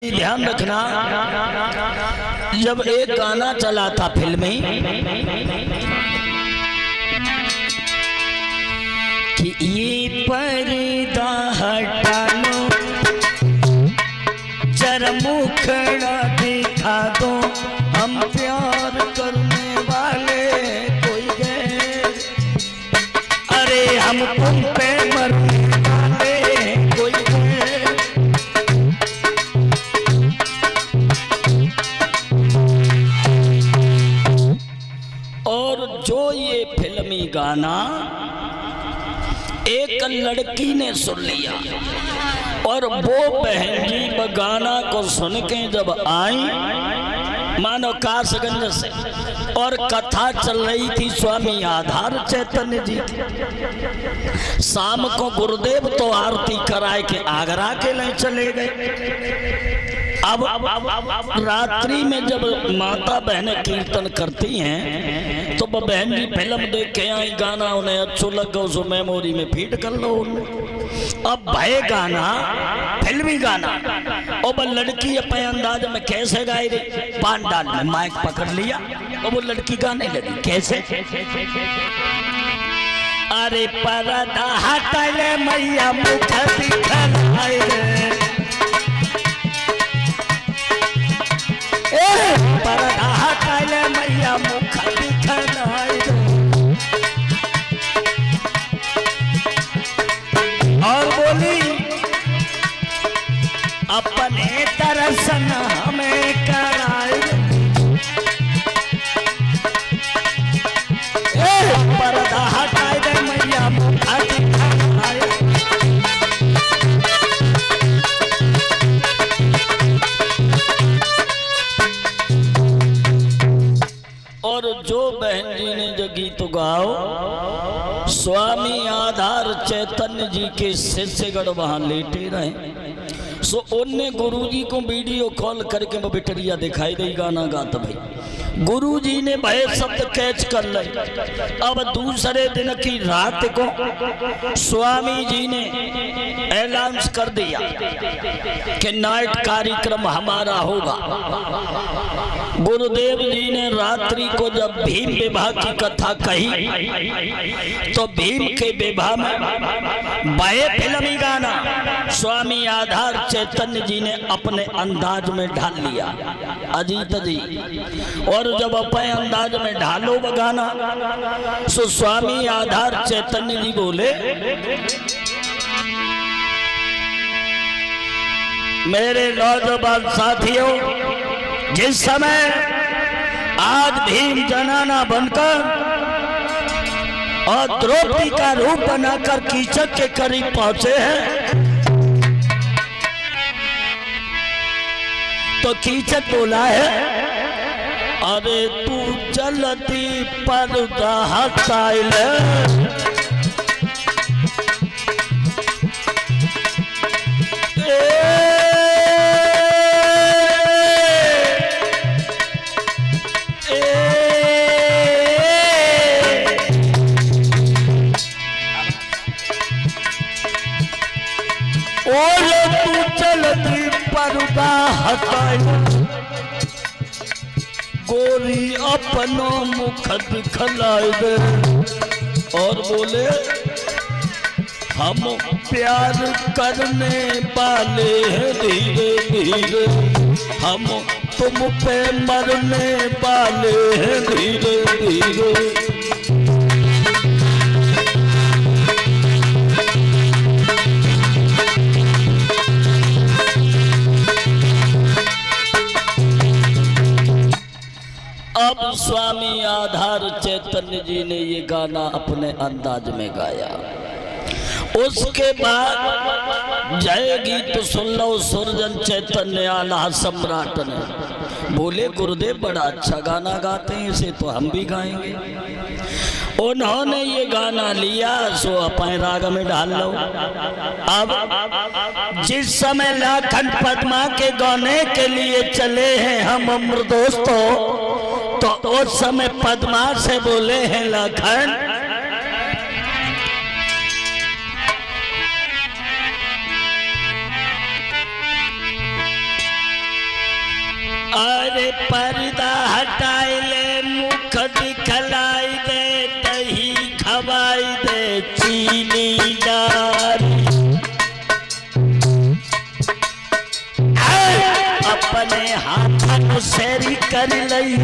ध्यान रखना, जब एक गाना चला था फिल्म में कि ये पर्दा हटा लो, जरा मुखड़ा दिखा दो, हम प्यार करने वाले कोई गैर, अरे हम तुम पे मरने वाले कोई गैर। और जो ये फिल्मी गाना एक लड़की ने सुन लिया और वो बहन जी गाना को सुन के जब आई मानो कासगंज से, और कथा चल रही थी स्वामी आधार चैतन्य जी की। शाम को गुरुदेव तो आरती कराए के आगरा के लिए चले गए। अब रात्रि में जब माता बहनें कीर्तन करती हैं तो वो बहन जी फिल्म देख के आई, गाना उन्हें अच्छा लगा, उसको मेमोरी में फीड कर लो उन्हें। अब भाई गाना फिल्मी गाना, और वो लड़की अपने अंदाज में कैसे गाई रही, पान डाल में माइक पकड़ लिया और वो लड़की गाने लगी। कैसे? अरे पर्दा हटा ले मैया मुख दिखलाए रे, पर्दा हटा ले मैया मुख दिखलाए रे। और बोली अपने दर्शन हमें कराए, पर्दा हटा दे मैया मुख दिखलाए। और जो बहन जी ने जो गीत गाओ, स्वामी आधार चैतन्य जी के शिष्यगण वहां लेटे रहे। सो उनने गुरुजी को वीडियो कॉल करके वो बिटरिया दिखाई दे गाना गाता भाई। गुरुजी ने भय शब्द कैच कर ले। अब दूसरे दिन की रात को स्वामी जी ने ऐलान कर दिया कि नाइट कार्यक्रम हमारा होगा। गुरुदेव जी ने रात्रि को जब भीम विवाह की कथा कही तो भीम के विवाह में बाए फिल्मी गाना स्वामी आधार चैतन्य जी ने अपने अंदाज में ढाल लिया, अजीत जी। और जब अपने अंदाज में ढालो वो गाना, सो स्वामी आधार चैतन्य जी बोले, मेरे नौजवान साथियों, जिस समय आज भीम जनाना बनकर और द्रौपदी का रूप बनाकर कीचक के करीब पहुंचे हैं, तो कीचक बोला है, अरे तू जल्दी पर्दा हटा ले, पर्दा हटाए, गोरी अपनो मुख दिखलाए दे। और बोले, हम प्यार करने वाले हैं धीरे धीरे, हम तुम पे मरने वाले हैं धीरे धीरे। अब स्वामी आधार चैतन्य जी ने ये गाना अपने अंदाज में गाया। उसके बाद जय गीत सुन लो सुरजन चैतन्य आला सम्राट ने बोले, गुरुदेव बड़ा अच्छा गाना गाते हैं, इसे तो हम भी गाएंगे। उन्होंने ये गाना लिया, सो अपने राग में डाल लो। अब जिस समय लाखन पद्मा के गाने के लिए चले हैं हम अमर दोस्तों, तो उस समय पद्मा से बोले हैं लाखन, अरे पर्दा हटाए ले मुख दिखलाई दे दही खवाई दे चीनी डाली अपने हाथन सेरी कर लई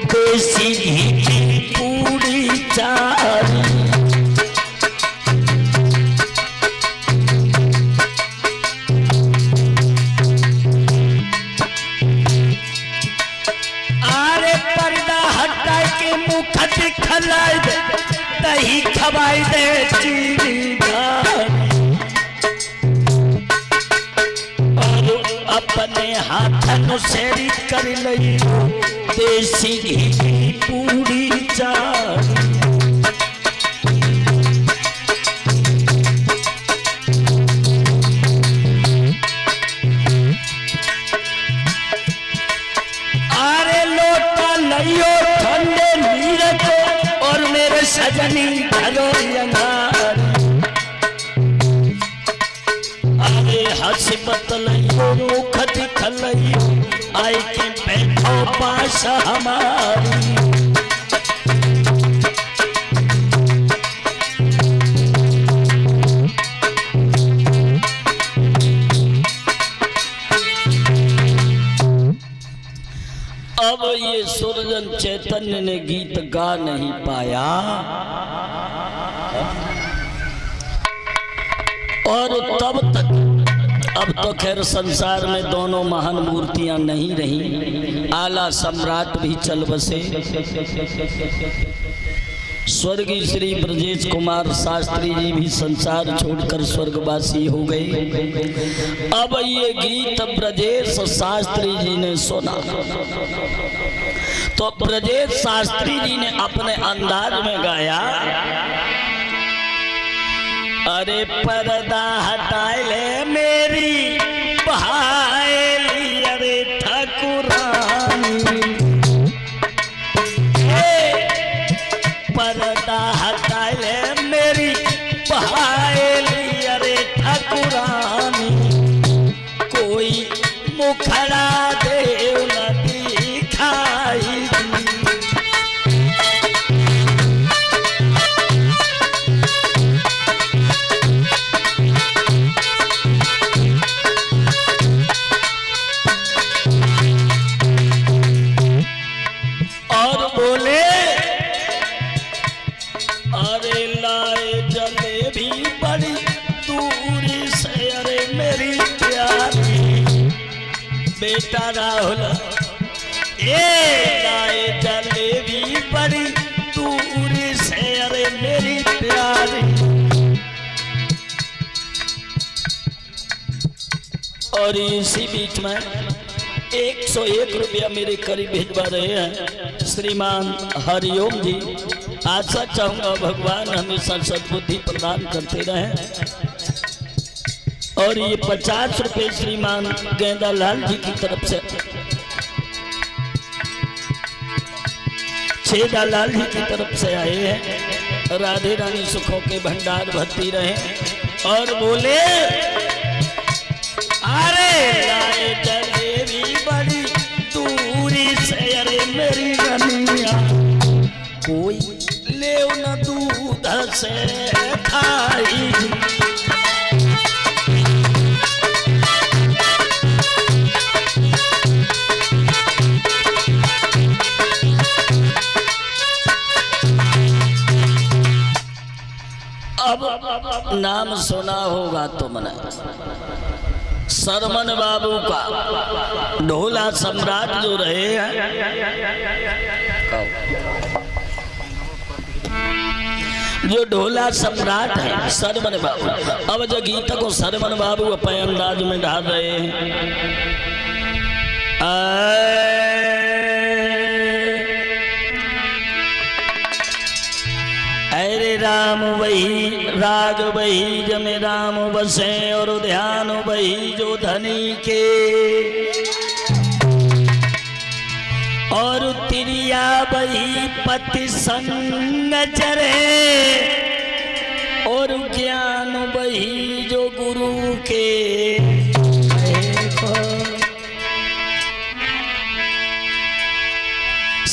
देसी घी की पूरी चारी मुख दिखलाई दे दही खवाई दे चीनी डाली और अपने हाथन सेरी कर लई देसी घी की पूरी चारी अरे लोटा लइयो ठंडे नीर को और मेरे सजनी घरो अंगार अरे हंसी बतलइयो मुख दिखलइयो आई के बैठो पास हमारी अब ये सुरजन चैतन्य ने गीत गा नहीं पाया और तब तक अब तो खैर संसार में दोनों महान मूर्तियां नहीं रही, आला सम्राट भी चल बसे। स्वर्गीय श्री ब्रजेश कुमार शास्त्री जी भी संसार छोड़कर स्वर्गवासी हो गए। अब ये गीत ब्रजेश शास्त्री जी ने सुना तो ब्रजेश शास्त्री जी ने अपने अंदाज में गाया, अरे पर्दा हटाए ले मेरी बहाएली अरे ठाकुरानी, पर्दा हटाए ले मेरी बहाएली अरे ठाकुरानी, कोई मुखड़ा देव न दिखाई और बोले, अरे लाए जलेबी बड़ी दूरी से अरे मेरी प्यारी बेटा राहुल, ये लाए जलेबी बड़ी दूरी से अरे मेरी प्यारी। और इसी बीच में 101 रुपया मेरे करीब भिजवा रहे हैं श्रीमान हरिओम जी। आशा चाहूंगा भगवान हमेशा सद्बुद्धि प्रदान करते रहें। और ये 50 रुपये श्रीमान गेंदालाल जी की तरफ से, छेदालाल जी की तरफ से आए हैं। राधे रानी सुखों के भंडार भरती रहे। और बोले, अरे लाए जलेबी बड़ी दूरी से अरे मेरी रनिया, कोई ले न दूध से खाई। अब नाम सुना होगा तुमने सरमन बाबू का, ढोला सम्राट जो रहे हैं, जो ढोला सम्राट है सरमन बाबू। अब जो गीत को सरमन बाबू अपने अंदाज में ढाल रहे हैं। अरे राम वही राग वही जमे राम बसे, और ध्यान वही जो धनी के, और तिरिया वही पति संग चरे, और ज्ञान वही जो गुरु के।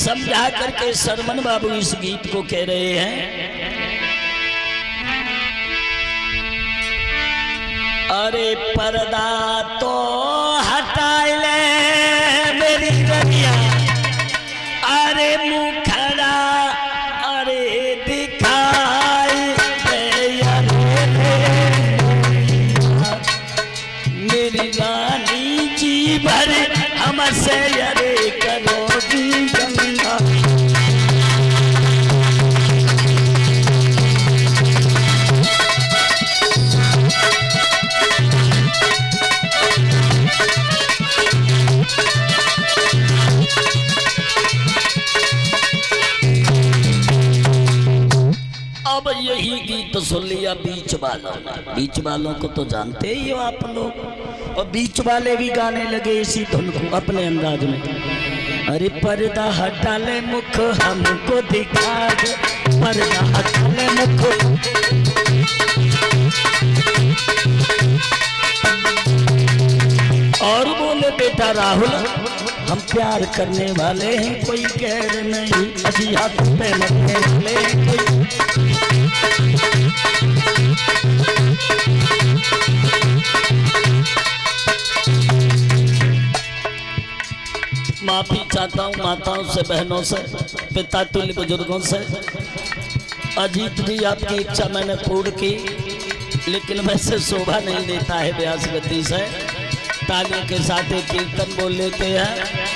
समझा करके शरमन बाबू इस गीत को कह रहे हैं। अरे पर्दा तो हटा ले मेरी रबिया, अरे मुखड़ा अरे दिखाई दे मेरी रानी जी भर हमसे अरे करोगी गंगा। अब यही गीत सुन लिया बीच वालों ने। बीच वालों को तो जानते ही हो आप लोग, और बीच वाले भी गाने लगे इसी धुन को अपने अंदाज में। अरे पर्दा हटा ले मुख हमको दिखा दे, पर्दा हटा ले मुख। और बोले बेटा राहुल हम प्यार करने वाले हैं, कोई गैर नहीं, अभी हाथ पे मरने वाले हैं कोई। माफी चाहता हूँ माताओं से, बहनों से, पिता तुल्य बुजुर्गों से। अजीत जी आपकी इच्छा मैंने पूर्ण की, लेकिन वैसे शोभा नहीं देता है व्यास गति से। तालियों के साथ एक कीर्तन बोल लेते हैं।